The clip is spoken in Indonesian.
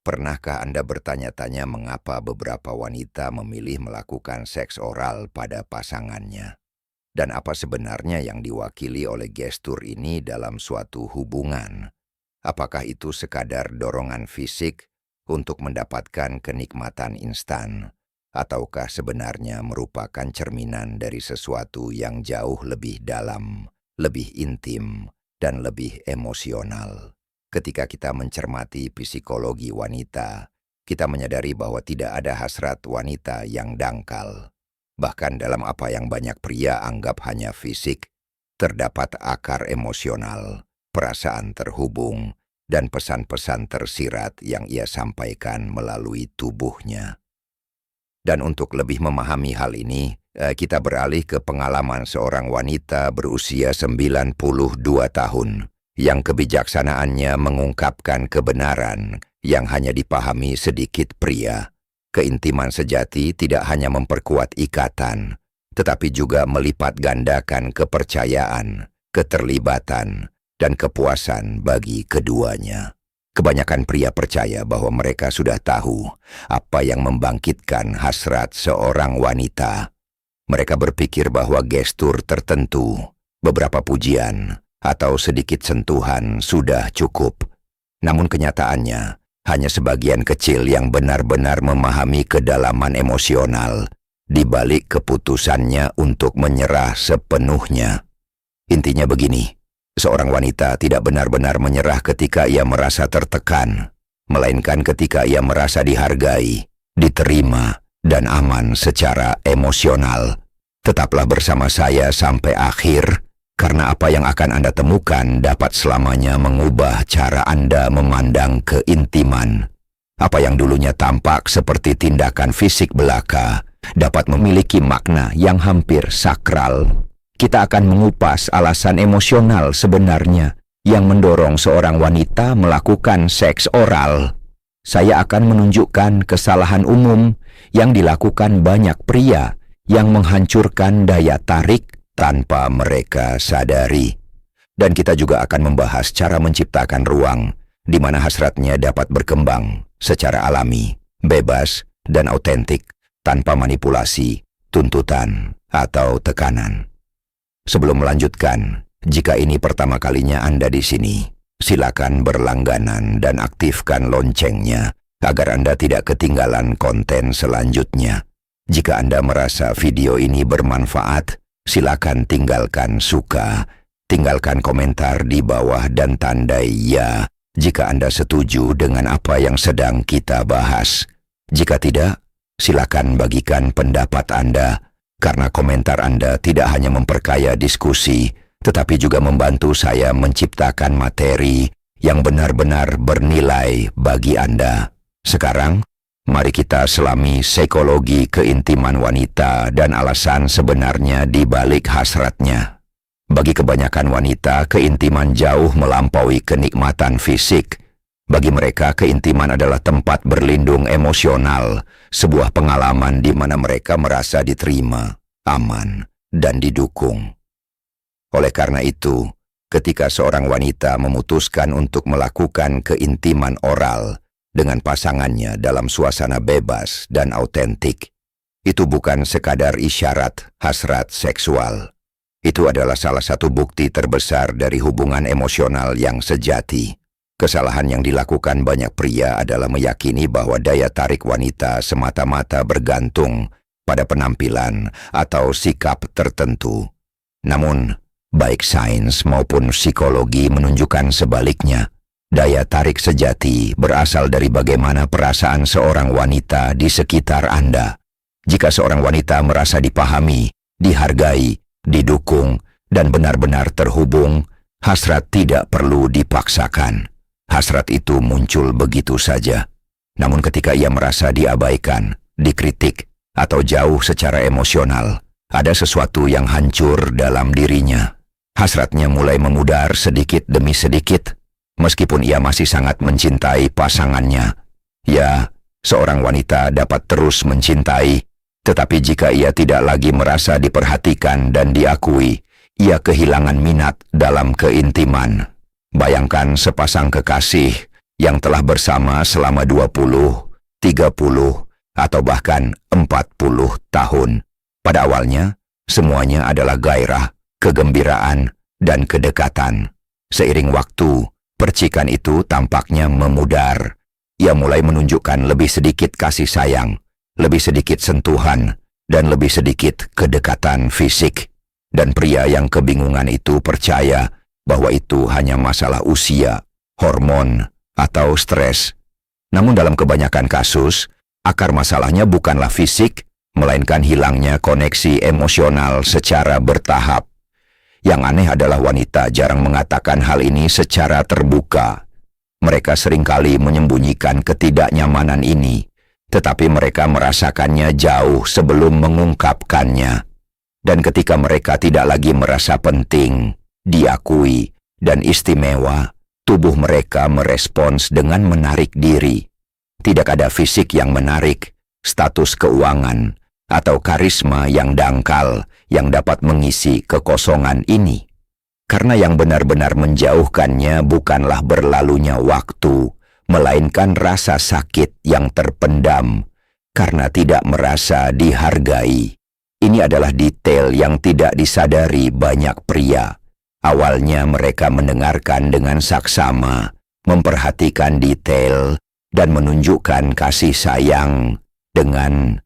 Pernahkah Anda bertanya-tanya mengapa beberapa wanita memilih melakukan seks oral pada pasangannya? Dan apa sebenarnya yang diwakili oleh gestur ini dalam suatu hubungan? Apakah itu sekadar dorongan fisik untuk mendapatkan kenikmatan instan? Ataukah sebenarnya merupakan cerminan dari sesuatu yang jauh lebih dalam, lebih intim, dan lebih emosional? Ketika kita mencermati psikologi wanita, kita menyadari bahwa tidak ada hasrat wanita yang dangkal. Bahkan dalam apa yang banyak pria anggap hanya fisik, terdapat akar emosional, perasaan terhubung, dan pesan-pesan tersirat yang ia sampaikan melalui tubuhnya. Dan untuk lebih memahami hal ini, kita beralih ke pengalaman seorang wanita berusia 92 tahun, yang kebijaksanaannya mengungkapkan kebenaran yang hanya dipahami sedikit pria. Keintiman sejati tidak hanya memperkuat ikatan, tetapi juga melipat gandakan kepercayaan, keterlibatan, dan kepuasan bagi keduanya. Kebanyakan pria percaya bahwa mereka sudah tahu apa yang membangkitkan hasrat seorang wanita. Mereka berpikir bahwa gestur tertentu, beberapa pujian, atau sedikit sentuhan sudah cukup. Namun kenyataannya, hanya sebagian kecil yang benar-benar memahami kedalaman emosional di balik keputusannya untuk menyerah sepenuhnya. Intinya begini, seorang wanita tidak benar-benar menyerah ketika ia merasa tertekan, melainkan ketika ia merasa dihargai, diterima, dan aman secara emosional. Tetaplah bersama saya sampai akhir, karena apa yang akan Anda temukan dapat selamanya mengubah cara Anda memandang keintiman. Apa yang dulunya tampak seperti tindakan fisik belaka dapat memiliki makna yang hampir sakral. Kita akan mengupas alasan emosional sebenarnya yang mendorong seorang wanita melakukan seks oral. Saya akan menunjukkan kesalahan umum yang dilakukan banyak pria yang menghancurkan daya tarik tanpa mereka sadari. Dan kita juga akan membahas cara menciptakan ruang di mana hasratnya dapat berkembang secara alami, bebas, dan autentik tanpa manipulasi, tuntutan, atau tekanan. Sebelum melanjutkan, jika ini pertama kalinya Anda di sini, silakan berlangganan dan aktifkan loncengnya agar Anda tidak ketinggalan konten selanjutnya. Jika Anda merasa video ini bermanfaat, silakan tinggalkan suka, tinggalkan komentar di bawah dan tandai ya jika Anda setuju dengan apa yang sedang kita bahas. Jika tidak, silakan bagikan pendapat Anda, karena komentar Anda tidak hanya memperkaya diskusi, tetapi juga membantu saya menciptakan materi yang benar-benar bernilai bagi Anda. Sekarang, mari kita selami psikologi keintiman wanita dan alasan sebenarnya di balik hasratnya. Bagi kebanyakan wanita, keintiman jauh melampaui kenikmatan fisik. Bagi mereka, keintiman adalah tempat berlindung emosional, sebuah pengalaman di mana mereka merasa diterima, aman, dan didukung. Oleh karena itu, ketika seorang wanita memutuskan untuk melakukan keintiman oral dengan pasangannya dalam suasana bebas dan autentik, itu bukan sekadar isyarat hasrat seksual. Itu adalah salah satu bukti terbesar dari hubungan emosional yang sejati. Kesalahan yang dilakukan banyak pria adalah meyakini bahwa daya tarik wanita semata-mata bergantung pada penampilan atau sikap tertentu. Namun, baik sains maupun psikologi menunjukkan sebaliknya. Daya tarik sejati berasal dari bagaimana perasaan seorang wanita di sekitar Anda. Jika seorang wanita merasa dipahami, dihargai, didukung, dan benar-benar terhubung, hasrat tidak perlu dipaksakan. Hasrat itu muncul begitu saja. Namun ketika ia merasa diabaikan, dikritik, atau jauh secara emosional, ada sesuatu yang hancur dalam dirinya. Hasratnya mulai memudar sedikit demi sedikit. Meskipun ia masih sangat mencintai pasangannya, ya, seorang wanita dapat terus mencintai, tetapi jika ia tidak lagi merasa diperhatikan dan diakui, ia kehilangan minat dalam keintiman. Bayangkan sepasang kekasih yang telah bersama selama 20, 30, atau bahkan 40 tahun. Pada awalnya, semuanya adalah gairah, kegembiraan, dan kedekatan. Seiring waktu, percikan itu tampaknya memudar. Ia mulai menunjukkan lebih sedikit kasih sayang, lebih sedikit sentuhan, dan lebih sedikit kedekatan fisik. Dan pria yang kebingungan itu percaya bahwa itu hanya masalah usia, hormon, atau stres. Namun dalam kebanyakan kasus, akar masalahnya bukanlah fisik, melainkan hilangnya koneksi emosional secara bertahap. Yang aneh adalah wanita jarang mengatakan hal ini secara terbuka. Mereka seringkali menyembunyikan ketidaknyamanan ini, tetapi mereka merasakannya jauh sebelum mengungkapkannya. Dan ketika mereka tidak lagi merasa penting, diakui, dan istimewa, tubuh mereka merespons dengan menarik diri. Tidak ada fisik yang menarik, status keuangan, atau karisma yang dangkal yang dapat mengisi kekosongan ini. Karena yang benar-benar menjauhkannya bukanlah berlalunya waktu, melainkan rasa sakit yang terpendam karena tidak merasa dihargai. Ini adalah detail yang tidak disadari banyak pria. Awalnya mereka mendengarkan dengan saksama, memperhatikan detail, dan menunjukkan kasih sayang dengan